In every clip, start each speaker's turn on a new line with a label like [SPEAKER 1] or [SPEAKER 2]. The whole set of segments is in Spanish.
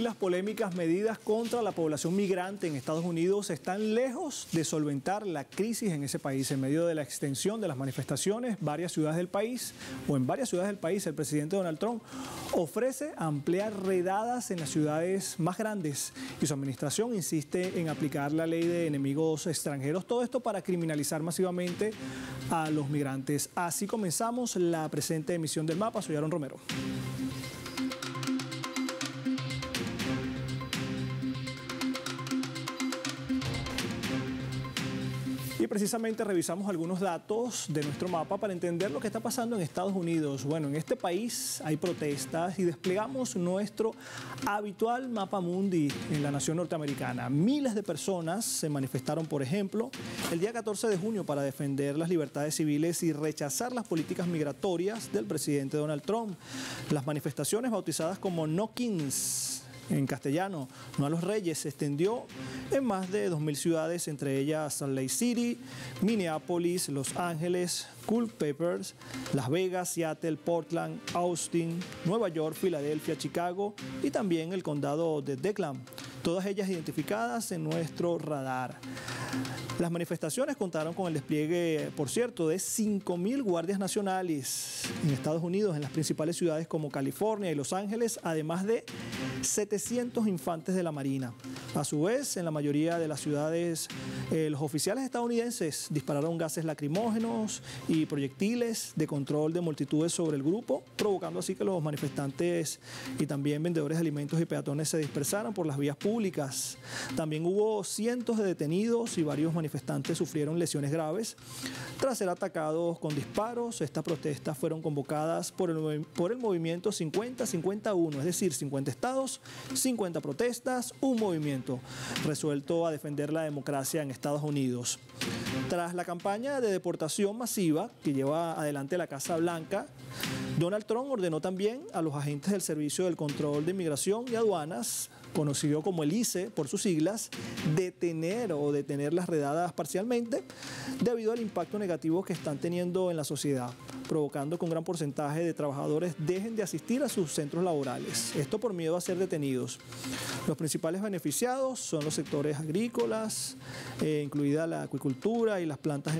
[SPEAKER 1] las polémicas medidas contra la población migrante en Estados Unidos están lejos de solventar la crisis en ese país. En medio de la extensión de las manifestaciones, en varias ciudades del país, el presidente Donald Trump ofrece ampliar redadas en las ciudades más grandes y su administración insiste en aplicar la ley de enemigos extranjeros. Todo esto para criminalizar masivamente a los migrantes. Así comenzamos la presente emisión del Mapa. Soy Aaron Romero. Y precisamente revisamos algunos datos de nuestro mapa para entender lo que está pasando en Estados Unidos. Bueno, en este país hay protestas y desplegamos nuestro habitual mapa mundi en la nación norteamericana. Miles de personas se manifestaron, por ejemplo, el día 14 de junio para defender las libertades civiles y rechazar las políticas migratorias del presidente Donald Trump. Las manifestaciones bautizadas como No Kings, en castellano, no a los reyes, se extendió en más de 2.000 ciudades, entre ellas Salt Lake City, Minneapolis, Los Ángeles, Culpeper, Las Vegas, Seattle, Portland, Austin, Nueva York, Filadelfia, Chicago y también el condado de DeKalb, todas ellas identificadas en nuestro radar. Las manifestaciones contaron con el despliegue, por cierto, de 5.000 guardias nacionales en Estados Unidos, en las principales ciudades como California y Los Ángeles, además de 700 infantes de la Marina. A su vez, en la mayoría de las ciudades, los oficiales estadounidenses dispararon gases lacrimógenos y proyectiles de control de multitudes sobre el grupo, provocando así que los manifestantes y también vendedores de alimentos y peatones se dispersaran por las vías públicas. También hubo cientos de detenidos y varios manifestantes sufrieron lesiones graves tras ser atacados con disparos. Estas protestas fueron convocadas por el movimiento 50-51, es decir, 50 estados, 50 protestas, un movimiento resuelto a defender la democracia en Estados Unidos. Tras la campaña de deportación masiva que lleva adelante la Casa Blanca, Donald Trump ordenó también a los agentes del Servicio del Control de Inmigración y Aduanas, conocido como el ICE por sus siglas, detener las redadas parcialmente debido al impacto negativo que están teniendo en la sociedad, provocando que un gran porcentaje de trabajadores dejen de asistir a sus centros laborales. Esto por miedo a ser detenidos. Los principales beneficiados son los sectores agrícolas, incluida la acuicultura y las plantas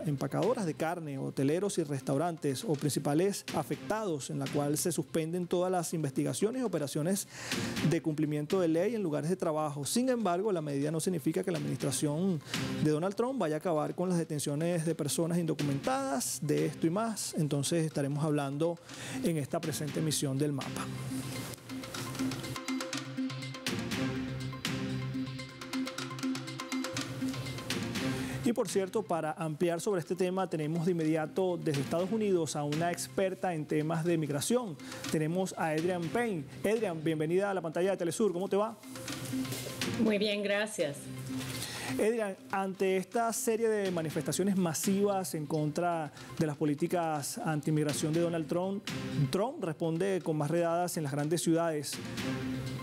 [SPEAKER 1] empacadoras de carne, hoteleros y restaurantes, o principales afectados, en la cual se suspenden todas las investigaciones y operaciones de cumplimiento de ley en lugares de trabajo. Sin embargo, la medida no significa que la administración de Donald Trump vaya a acabar con las detenciones de personas indocumentadas. De esto y más, entonces estaremos hablando en esta presente emisión del Mapa. Y por cierto, para ampliar sobre este tema, tenemos de inmediato desde Estados Unidos a una experta en temas de migración. Tenemos a Adrienne Payne. Adrienne, bienvenida a la pantalla de Telesur. ¿Cómo te va?
[SPEAKER 2] Muy bien, gracias.
[SPEAKER 1] Adrienne, ante esta serie de manifestaciones masivas en contra de las políticas anti-inmigración de Donald Trump, Trump responde con más redadas en las grandes ciudades.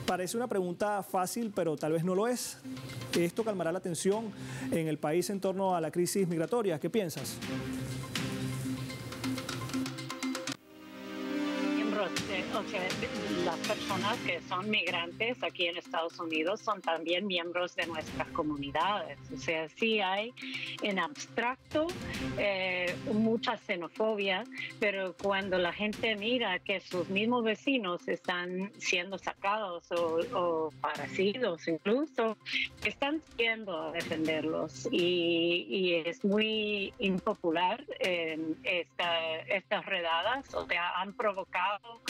[SPEAKER 1] Parece una pregunta fácil, pero tal vez no lo es. ¿Esto calmará la tensión en el país en torno a la crisis migratoria? ¿Qué piensas?
[SPEAKER 3] O sea, las personas que son migrantes aquí en Estados Unidos son también miembros de nuestras comunidades. O sea, sí hay en abstracto mucha xenofobia, pero cuando la gente mira que sus mismos vecinos están siendo sacados o parecidos incluso, están yendo a defenderlos y es muy impopular estas redadas, o sea, han provocado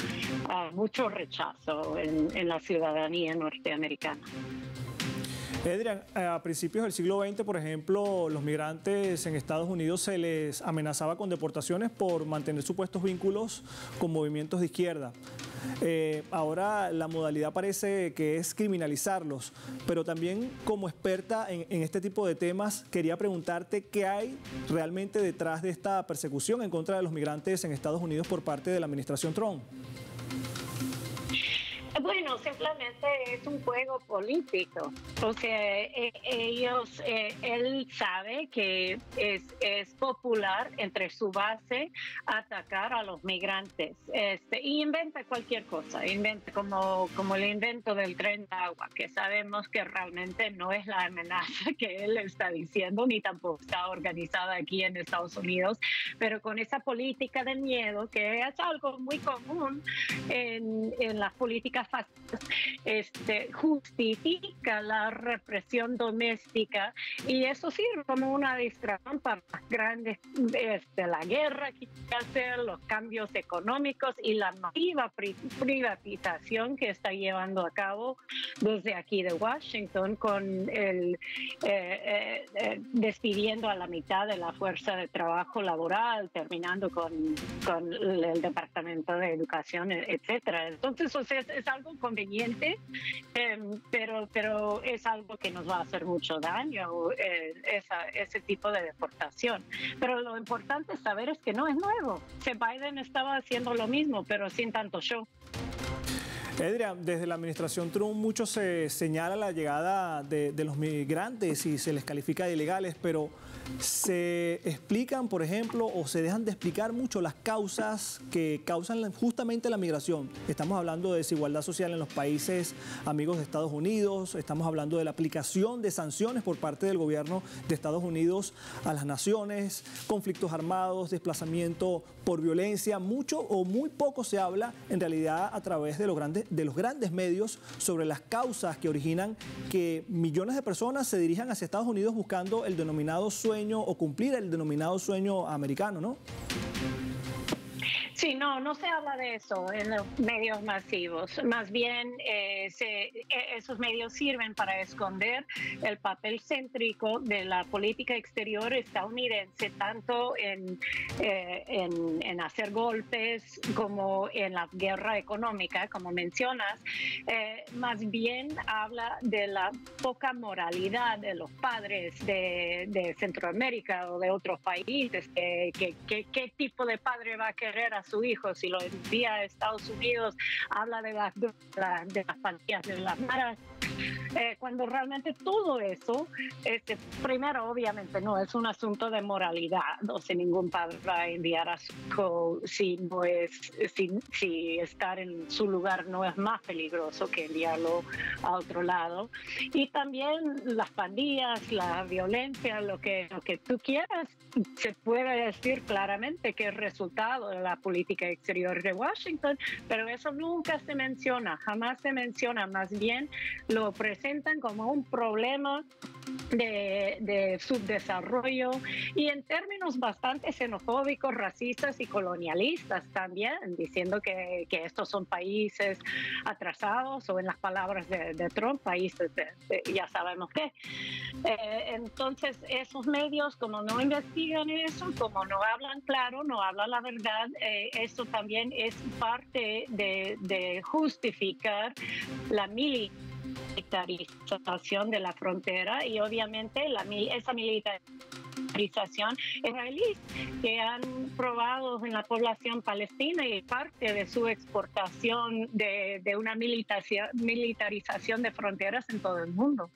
[SPEAKER 3] mucho rechazo en la ciudadanía norteamericana.
[SPEAKER 1] Adrienne, a principios del siglo XX, por ejemplo, los migrantes en Estados Unidos se les amenazaba con deportaciones por mantener supuestos vínculos con movimientos de izquierda. Ahora la modalidad parece que es criminalizarlos, pero también como experta en este tipo de temas, quería preguntarte qué hay realmente detrás de esta persecución en contra de los migrantes en Estados Unidos por parte de la administración Trump.
[SPEAKER 3] Bueno, simplemente es un juego político. O sea, él sabe que es popular entre su base atacar a los migrantes. Y inventa cualquier cosa. Inventa como el invento del tren de agua, que sabemos que realmente no es la amenaza que él está diciendo, ni tampoco está organizada aquí en Estados Unidos, pero con esa política de miedo, que es algo muy común en las políticas fascistas, justifica la represión doméstica, y eso sirve como una distracción para las grandes, la guerra que quiere hacer, los cambios económicos y la masiva privatización que está llevando a cabo desde aquí de Washington, con despidiendo a la mitad de la fuerza de trabajo laboral, terminando con el Departamento de Educación, etcétera. Entonces, o sea, es algo conveniente, pero es algo que nos va a hacer mucho daño, ese tipo de deportación. Pero lo importante es saber es que no es nuevo. Biden estaba haciendo lo mismo, pero sin tanto show.
[SPEAKER 1] Edria, desde la administración Trump mucho se señala la llegada de los migrantes y se les califica de ilegales, pero se explican, por ejemplo, o se dejan de explicar mucho las causas que causan justamente la migración. Estamos hablando de desigualdad social en los países amigos de Estados Unidos, estamos hablando de la aplicación de sanciones por parte del gobierno de Estados Unidos a las naciones, conflictos armados, desplazamiento por violencia. Mucho o muy poco se habla en realidad a través de los grandes medios sobre las causas que originan que millones de personas se dirijan hacia Estados Unidos buscando el denominado sueño o cumplir el denominado sueño americano, ¿no?
[SPEAKER 3] Sí, no se habla de eso en los medios masivos. Más bien, esos medios sirven para esconder el papel céntrico de la política exterior estadounidense, tanto en hacer golpes como en la guerra económica, como mencionas. Más bien habla de la poca moralidad de los padres de Centroamérica o de otros países. ¿Qué tipo de padre va a querer a su hijo si lo envía a Estados Unidos? Habla de las pandillas, de las maras, cuando realmente todo eso, primero obviamente no es un asunto de moralidad. O sea, ningún padre va a enviar a su hijo si estar en su lugar no es más peligroso que enviarlo a otro lado. Y también las pandillas, la violencia, lo que tú quieras, se puede decir claramente que es resultado de la política exterior de Washington, pero eso nunca se menciona, jamás se menciona. Más bien lo presentan como un problema de subdesarrollo, y en términos bastante xenofóbicos, racistas y colonialistas también, diciendo que estos son países atrasados, o en las palabras de Trump, países ya sabemos qué. Entonces, esos medios, como no investigan eso, como no hablan claro, no hablan la verdad, eso también es parte de justificar la militarización de la frontera, y obviamente esa militarización israelí que han probado en la población palestina, y parte de su exportación de una militarización de fronteras en todo el mundo.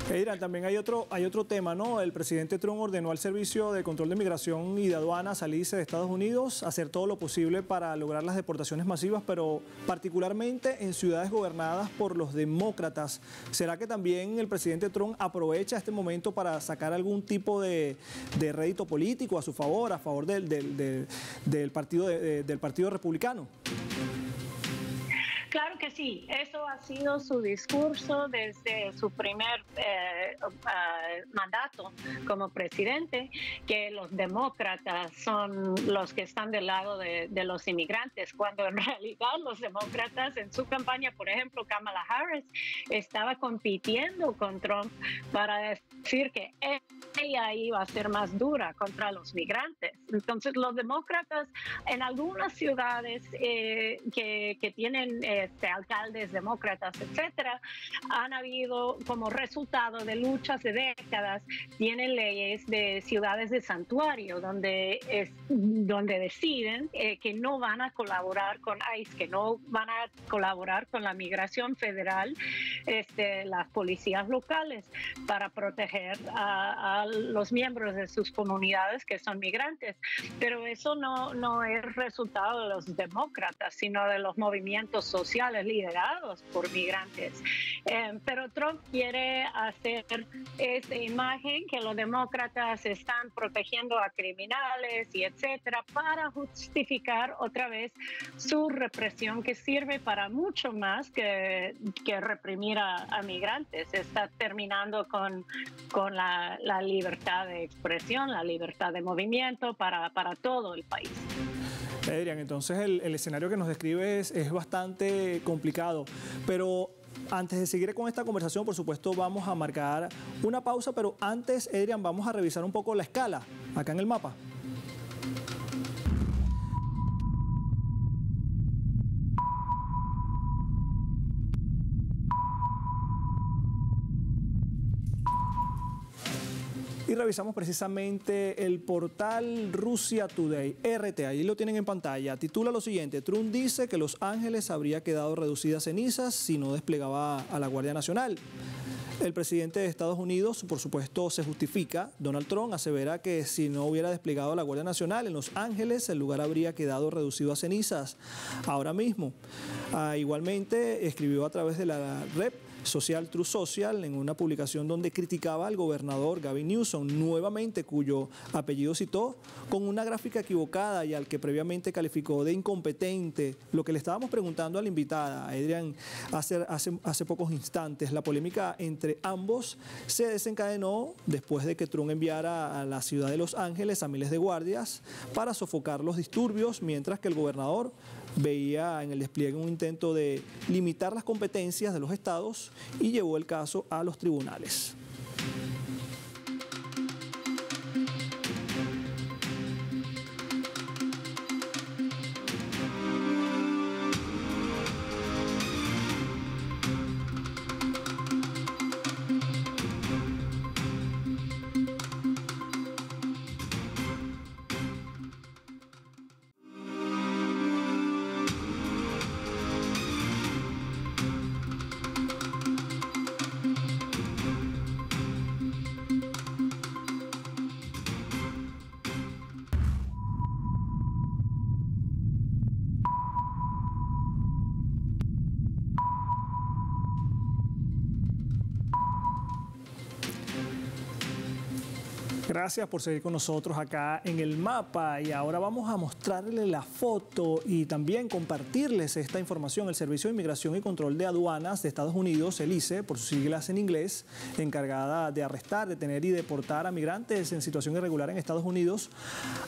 [SPEAKER 1] Edria, también hay otro tema, ¿no? El presidente Trump ordenó al Servicio de Control de Migración y de Aduanas salirse de Estados Unidos, hacer todo lo posible para lograr las deportaciones masivas, pero particularmente en ciudades gobernadas por los demócratas. ¿Será que también el presidente Trump aprovecha este momento para sacar algún tipo de rédito político a su favor, del Partido Republicano?
[SPEAKER 3] Claro que sí, eso ha sido su discurso desde su primer mandato como presidente, que los demócratas son los que están del lado de los inmigrantes, cuando en realidad los demócratas en su campaña, por ejemplo, Kamala Harris, estaba compitiendo con Trump para decir que ella iba a ser más dura contra los migrantes. Entonces, los demócratas en algunas ciudades que tienen alcaldes demócratas, etcétera, han habido como resultado de luchas de décadas, tienen leyes de ciudades de santuario donde deciden que no van a colaborar con ICE, que no van a colaborar con la migración federal, las policías locales, para proteger a los miembros de sus comunidades que son migrantes. Pero eso no es resultado de los demócratas, sino de los movimientos sociales liderados por migrantes. Pero Trump quiere hacer esta imagen que los demócratas están protegiendo a criminales y etcétera, para justificar otra vez su represión, que sirve para mucho más que reprimir a migrantes. Está terminando con la libertad de expresión, la libertad de movimiento para todo el país.
[SPEAKER 1] Adrián, entonces el escenario que nos describes es bastante complicado, pero antes de seguir con esta conversación, por supuesto, vamos a marcar una pausa, pero antes, Adrián, vamos a revisar un poco la escala acá en el mapa. Y revisamos precisamente el portal Russia Today, RT, ahí lo tienen en pantalla. Titula lo siguiente: Trump dice que Los Ángeles habría quedado reducida a cenizas si no desplegaba a la Guardia Nacional. El presidente de Estados Unidos, por supuesto, se justifica. Donald Trump asevera que si no hubiera desplegado a la Guardia Nacional en Los Ángeles, el lugar habría quedado reducido a cenizas ahora mismo. Igualmente, escribió a través de la red social Truth Social en una publicación donde criticaba al gobernador Gavin Newsom, nuevamente cuyo apellido citó, con una gráfica equivocada y al que previamente calificó de incompetente. Lo que le estábamos preguntando a la invitada, Adrián, hace pocos instantes, la polémica entre ambos se desencadenó después de que Trump enviara a la ciudad de Los Ángeles a miles de guardias para sofocar los disturbios, mientras que el gobernador veía en el despliegue un intento de limitar las competencias de los estados y llevó el caso a los tribunales. Gracias por seguir con nosotros acá en el mapa, y ahora vamos a mostrarle la foto y también compartirles esta información. El Servicio de Inmigración y Control de Aduanas de Estados Unidos, el ICE, por sus siglas en inglés, encargada de arrestar, detener y deportar a migrantes en situación irregular en Estados Unidos,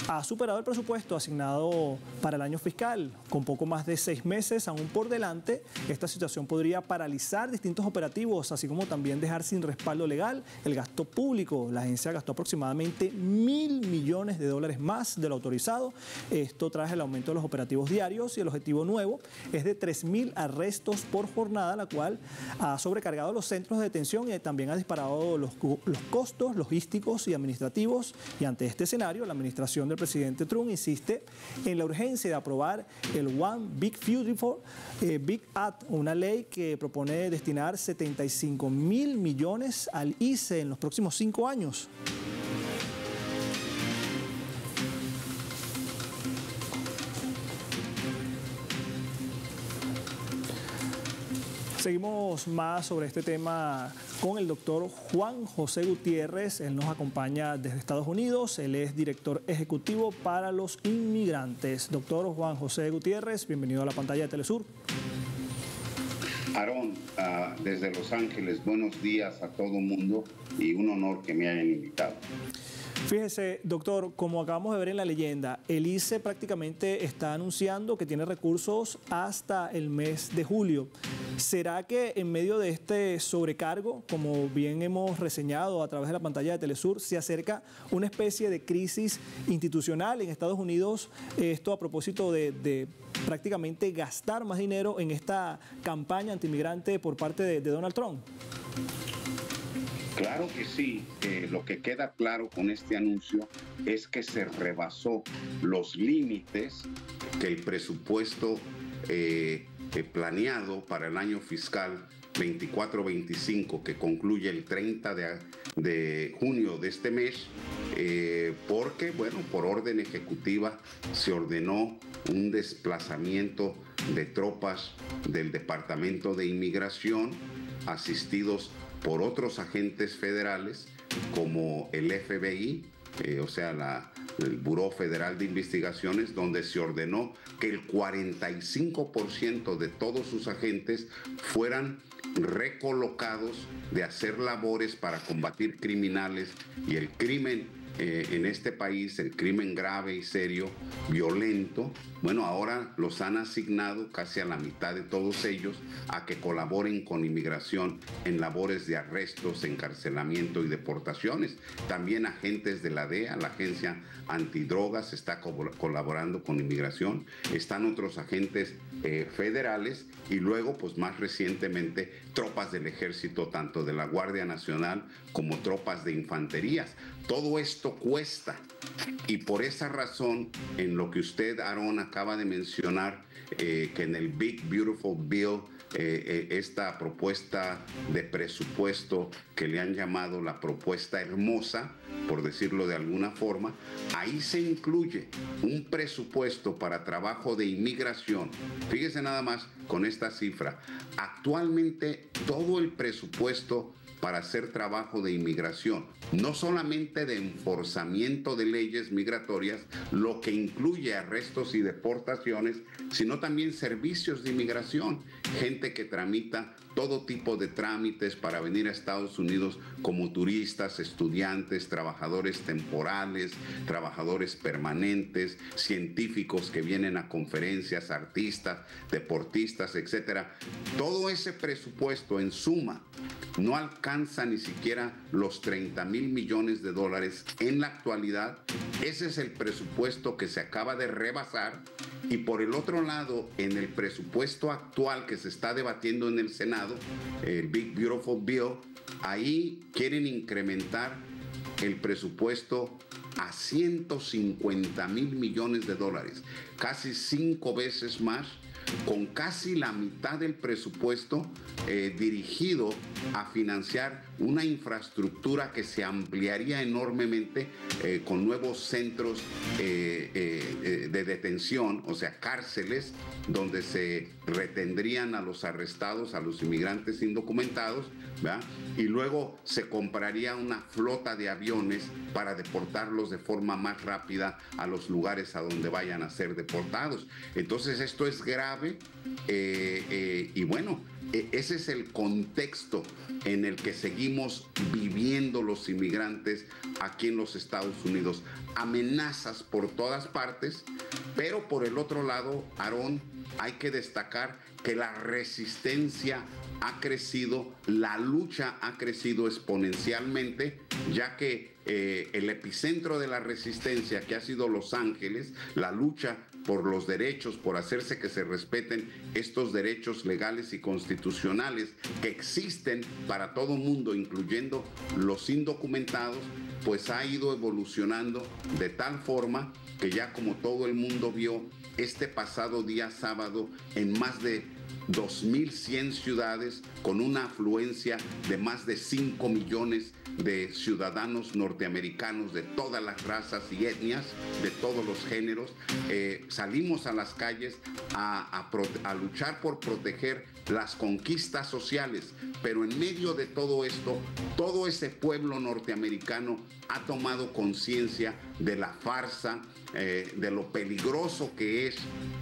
[SPEAKER 1] ha superado el presupuesto asignado para el año fiscal. Con poco más de 6 meses aún por delante, esta situación podría paralizar distintos operativos, así como también dejar sin respaldo legal el gasto público. La agencia gastó aproximadamente $1.000 millones más de lo autorizado, esto tras el aumento de los operativos diarios, y el objetivo nuevo es de 3.000 arrestos por jornada, la cual ha sobrecargado los centros de detención y también ha disparado los costos logísticos y administrativos. Y ante este escenario, la administración del presidente Trump insiste en la urgencia de aprobar el One Big Beautiful Big Act, una ley que propone destinar $75.000 millones al ICE en los próximos 5 años. Seguimos más sobre este tema con el doctor Juan José Gutiérrez. Él nos acompaña desde Estados Unidos. Él es director ejecutivo para los inmigrantes. Doctor Juan José Gutiérrez, bienvenido a la pantalla de Telesur.
[SPEAKER 4] Aarón, desde Los Ángeles, buenos días a todo el mundo y un honor que me hayan invitado.
[SPEAKER 1] Fíjese, doctor, como acabamos de ver en la leyenda, el ICE prácticamente está anunciando que tiene recursos hasta el mes de julio. ¿Será que en medio de este sobrecargo, como bien hemos reseñado a través de la pantalla de Telesur, se acerca una especie de crisis institucional en Estados Unidos? Esto a propósito de prácticamente gastar más dinero en esta campaña antimigrante por parte de Donald Trump.
[SPEAKER 4] Claro que sí. Lo que queda claro con este anuncio es que se rebasó los límites que el presupuesto planeado para el año fiscal 24-25, que concluye el 30 de junio de este mes, porque, bueno, por orden ejecutiva se ordenó un desplazamiento de tropas del Departamento de Inmigración, asistidos por otros agentes federales como el FBI, o sea, el Buró Federal de Investigaciones, donde se ordenó que el 45% de todos sus agentes fueran recolocados de hacer labores para combatir criminales y el crimen en este país, el crimen grave y serio, violento. Bueno, ahora los han asignado casi a la mitad de todos ellos a que colaboren con inmigración en labores de arrestos, encarcelamiento y deportaciones. También agentes de la DEA, la Agencia Antidrogas, está colaborando con inmigración. Están otros agentes federales y luego, pues más recientemente, tropas del ejército, tanto de la Guardia Nacional como tropas de infanterías. Todo esto cuesta y por esa razón, en lo que usted, Aarón, acaba de mencionar, que en el Big Beautiful Bill, esta propuesta de presupuesto que le han llamado la propuesta hermosa, por decirlo de alguna forma, ahí se incluye un presupuesto para trabajo de inmigración. Fíjese nada más con esta cifra. Actualmente todo el presupuesto para hacer trabajo de inmigración, no solamente de enforzamiento de leyes migratorias, lo que incluye arrestos y deportaciones, sino también servicios de inmigración, gente que tramita todo tipo de trámites para venir a Estados Unidos como turistas, estudiantes, trabajadores temporales, trabajadores permanentes, científicos que vienen a conferencias, artistas, deportistas, etcétera. Todo ese presupuesto en suma no alcanza ni siquiera los 30,000 millones de dólares en la actualidad. Ese es el presupuesto que se acaba de rebasar. Y por el otro lado, en el presupuesto actual que se está debatiendo en el Senado, el Big Beautiful Bill, ahí quieren incrementar el presupuesto a 150,000 millones de dólares, casi 5 veces más, con casi la mitad del presupuesto dirigido a financiar una infraestructura que se ampliaría enormemente con nuevos centros de detención, o sea, cárceles, donde se retendrían a los arrestados, a los inmigrantes indocumentados, ¿verdad? Y luego se compraría una flota de aviones para deportarlos de forma más rápida a los lugares a donde vayan a ser deportados. Entonces esto es grave y bueno, ese es el contexto en el que seguimos viviendo los inmigrantes aquí en los Estados Unidos. Amenazas por todas partes, pero por el otro lado, Aarón, hay que destacar que la resistencia ha crecido, la lucha ha crecido exponencialmente, ya que el epicentro de la resistencia, que ha sido Los Ángeles, la lucha por los derechos, por hacerse que se respeten estos derechos legales y constitucionales que existen para todo mundo, incluyendo los indocumentados, pues ha ido evolucionando de tal forma que ya, como todo el mundo vio, este pasado día sábado, en más de 2,100 ciudades, con una afluencia de más de 5 millones de ciudadanos norteamericanos de todas las razas y etnias, de todos los géneros, salimos a las calles a luchar por proteger las conquistas sociales. Pero en medio de todo esto, todo ese pueblo norteamericano ha tomado conciencia de la farsa, de lo peligroso que es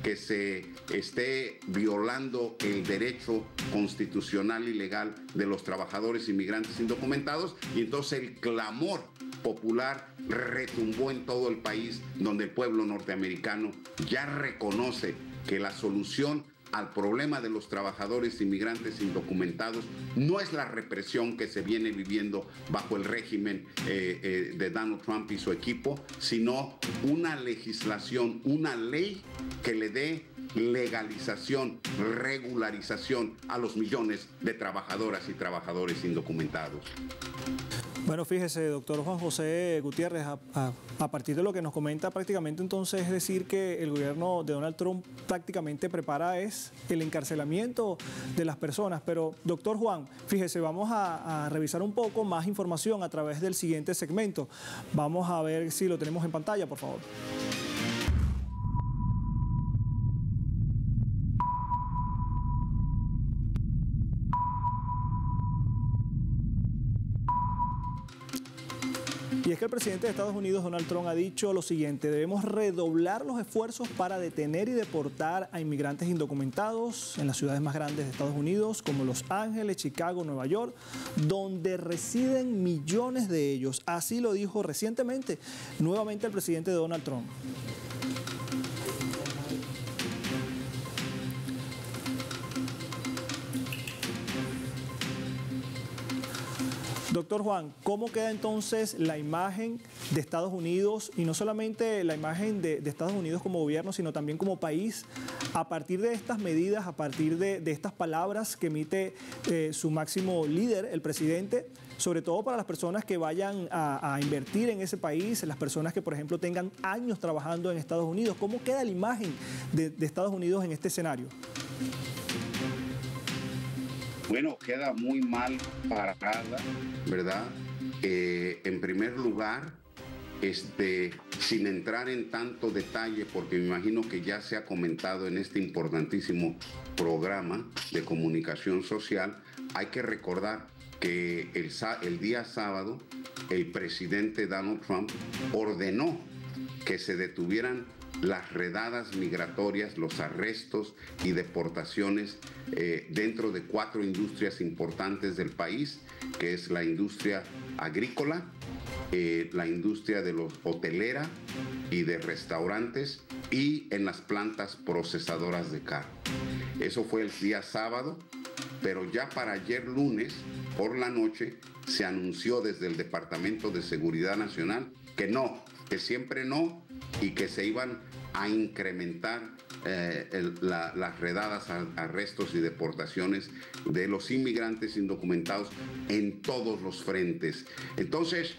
[SPEAKER 4] que se esté violando el derecho constitucional y legal de los trabajadores inmigrantes indocumentados, y entonces el clamor popular retumbó en todo el país, donde el pueblo norteamericano ya reconoce que la solución al problema de los trabajadores inmigrantes indocumentados no es la represión que se viene viviendo bajo el régimen de Donald Trump y su equipo, sino una legislación, una ley que le dé legalización, regularización a los millones de trabajadoras y trabajadores indocumentados.
[SPEAKER 1] Bueno, fíjese, doctor Juan José Gutiérrez, a partir de lo que nos comenta prácticamente entonces es decir que el gobierno de Donald Trump prácticamente prepara el encarcelamiento de las personas. Pero, doctor Juan, fíjese, vamos a revisar un poco más información a través del siguiente segmento. Vamos a ver si lo tenemos en pantalla, por favor. Y es que el presidente de Estados Unidos, Donald Trump, ha dicho lo siguiente: debemos redoblar los esfuerzos para detener y deportar a inmigrantes indocumentados en las ciudades más grandes de Estados Unidos, como Los Ángeles, Chicago, Nueva York, donde residen millones de ellos. Así lo dijo recientemente nuevamente el presidente Donald Trump. Doctor Juan, ¿cómo queda entonces la imagen de Estados Unidos, y no solamente la imagen de Estados Unidos como gobierno, sino también como país, a partir de estas medidas, a partir de estas palabras que emite su máximo líder, el presidente, sobre todo para las personas que vayan a invertir en ese país, las personas que, por ejemplo, tengan años trabajando en Estados Unidos? ¿Cómo queda la imagen de Estados Unidos en este escenario?
[SPEAKER 4] Bueno, queda muy mal parada, ¿verdad? En primer lugar, sin entrar en tanto detalle, porque me imagino que ya se ha comentado en este importantísimo programa de comunicación social, hay que recordar que el día sábado el presidente Donald Trump ordenó que se detuvieran las redadas migratorias, los arrestos y deportaciones dentro de 4 industrias importantes del país, que es la industria agrícola, la industria de los hotelera y de restaurantes, y en las plantas procesadoras de carne. Eso fue el día sábado, pero ya para ayer lunes por la noche se anunció desde el Departamento de Seguridad Nacional que no, que siempre no, y que se iban a incrementar las redadas, arrestos y deportaciones de los inmigrantes indocumentados en todos los frentes. Entonces,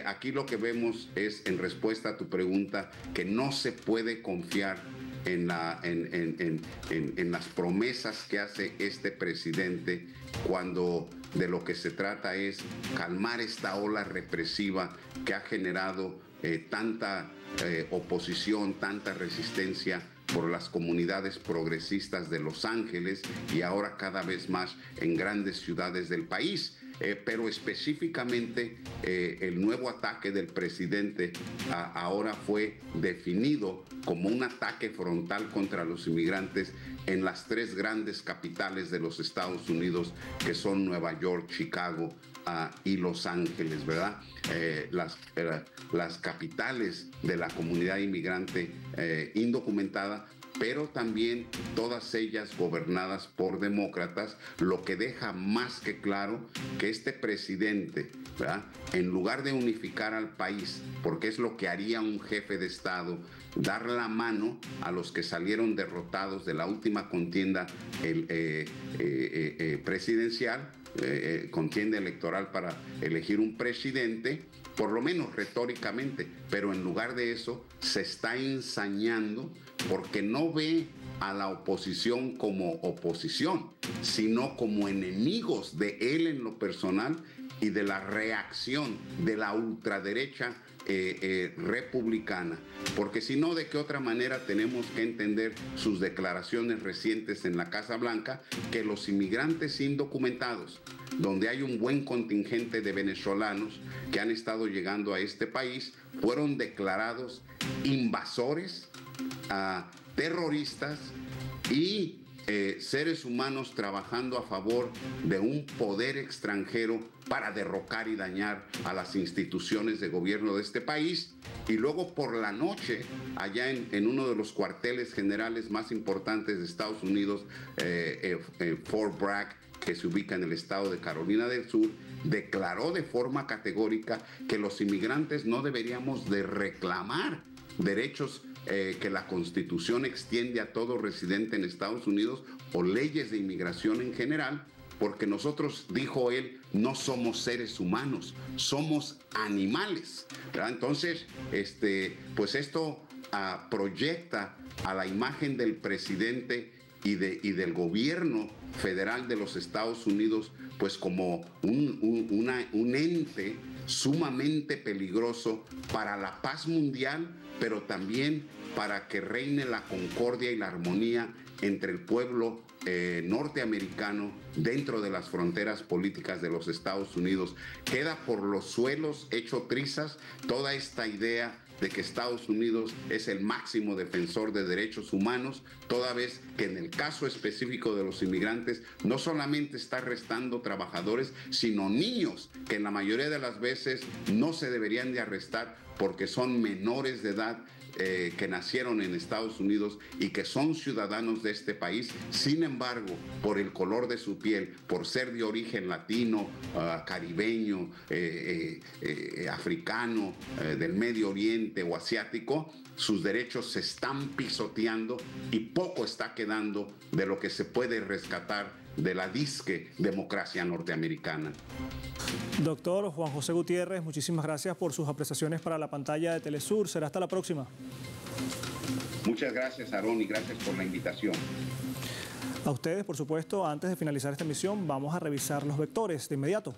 [SPEAKER 4] aquí lo que vemos es, en respuesta a tu pregunta, que no se puede confiar en las promesas que hace este presidente, cuando de lo que se trata es calmar esta ola represiva que ha generado tanta oposición, tanta resistencia por las comunidades progresistas de Los Ángeles y ahora cada vez más en grandes ciudades del país. Pero específicamente el nuevo ataque del presidente ahora fue definido como un ataque frontal contra los inmigrantes en las 3 grandes capitales de los Estados Unidos, que son Nueva York, Chicago y Los Ángeles, ¿verdad? Las capitales de la comunidad inmigrante indocumentada, pero también todas ellas gobernadas por demócratas, lo que deja más que claro que este presidente, ¿verdad?, en lugar de unificar al país, porque es lo que haría un jefe de Estado, dar la mano a los que salieron derrotados de la última contienda presidencial, contienda electoral para elegir un presidente, por lo menos retóricamente, pero en lugar de eso se está ensañando porque no ve a la oposición como oposición, sino como enemigos de él en lo personal y de la reacción de la ultraderecha republicana. Porque si no, ¿de qué otra manera tenemos que entender sus declaraciones recientes en la Casa Blanca? Que los inmigrantes indocumentados, donde hay un buen contingente de venezolanos que han estado llegando a este país, fueron declarados invasores, terroristas y seres humanos trabajando a favor de un poder extranjero para derrocar y dañar a las instituciones de gobierno de este país. Y luego por la noche, allá en uno de los cuarteles generales más importantes de Estados Unidos, Fort Bragg, que se ubica en el estado de Carolina del Sur, declaró de forma categórica que los inmigrantes no deberíamos de reclamar derechos que la Constitución extiende a todo residente en Estados Unidos o leyes de inmigración en general, porque nosotros, dijo él, no somos seres humanos, somos animales, ¿verdad? Entonces, pues esto proyecta a la imagen del presidente y del gobierno federal de los Estados Unidos, pues como un ente sumamente peligroso para la paz mundial, pero también para que reine la concordia y la armonía entre el pueblo norteamericano dentro de las fronteras políticas de los Estados Unidos. Queda por los suelos, hecho trizas, toda esta idea de que Estados Unidos es el máximo defensor de derechos humanos, toda vez que en el caso específico de los inmigrantes no solamente está arrestando trabajadores, sino niños, que en la mayoría de las veces no se deberían de arrestar porque son menores de edad, que nacieron en Estados Unidos y que son ciudadanos de este país. Sin embargo, por el color de su piel, por ser de origen latino, caribeño, africano, del Medio Oriente o asiático, sus derechos se están pisoteando y poco está quedando de lo que se puede rescatar de la disque democracia norteamericana.
[SPEAKER 1] Doctor Juan José Gutiérrez, muchísimas gracias por sus apreciaciones para la pantalla de Telesur. Será hasta la próxima.
[SPEAKER 4] Muchas gracias, Aarón, y gracias por la invitación.
[SPEAKER 1] A ustedes, por supuesto, antes de finalizar esta emisión, vamos a revisar los vectores de inmediato.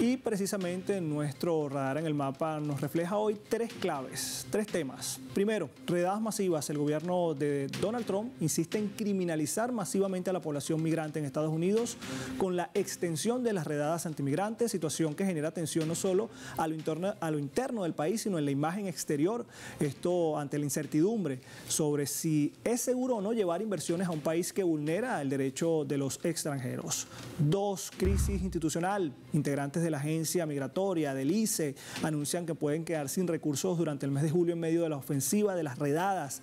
[SPEAKER 1] Y precisamente nuestro radar en el mapa nos refleja hoy tres claves, tres temas. Primero, redadas masivas. El gobierno de Donald Trump insiste en criminalizar masivamente a la población migrante en Estados Unidos con la extensión de las redadas antimigrantes, situación que genera tensión no solo a lo interno del país, sino en la imagen exterior. Esto ante la incertidumbre sobre si es seguro o no llevar inversiones a un país que vulnera el derecho de los extranjeros. Dos, crisis institucional. Integrantes de la agencia migratoria, del ICE, anuncian que pueden quedar sin recursos durante el mes de julio en medio de la ofensiva de las redadas.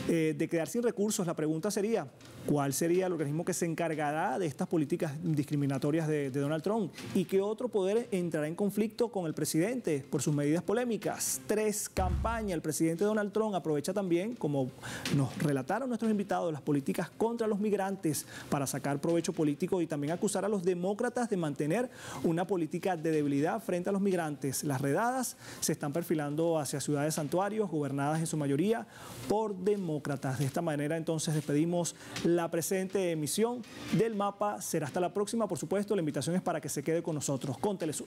[SPEAKER 1] De quedar sin recursos, la pregunta sería, ¿cuál sería el organismo que se encargará de estas políticas discriminatorias de Donald Trump? ¿Y qué otro poder entrará en conflicto con el presidente por sus medidas polémicas? Tres, campaña. El presidente Donald Trump aprovecha también, como nos relataron nuestros invitados, las políticas contra los migrantes para sacar provecho político y también acusar a los demócratas de mantener una política de debilidad frente a los migrantes. Las redadas se están perfilando hacia ciudades santuarios, gobernadas en su mayoría por demócratas. De esta manera, entonces, despedimos la presente emisión del mapa. Será hasta la próxima. Por supuesto, la invitación es para que se quede con nosotros, con Telesur.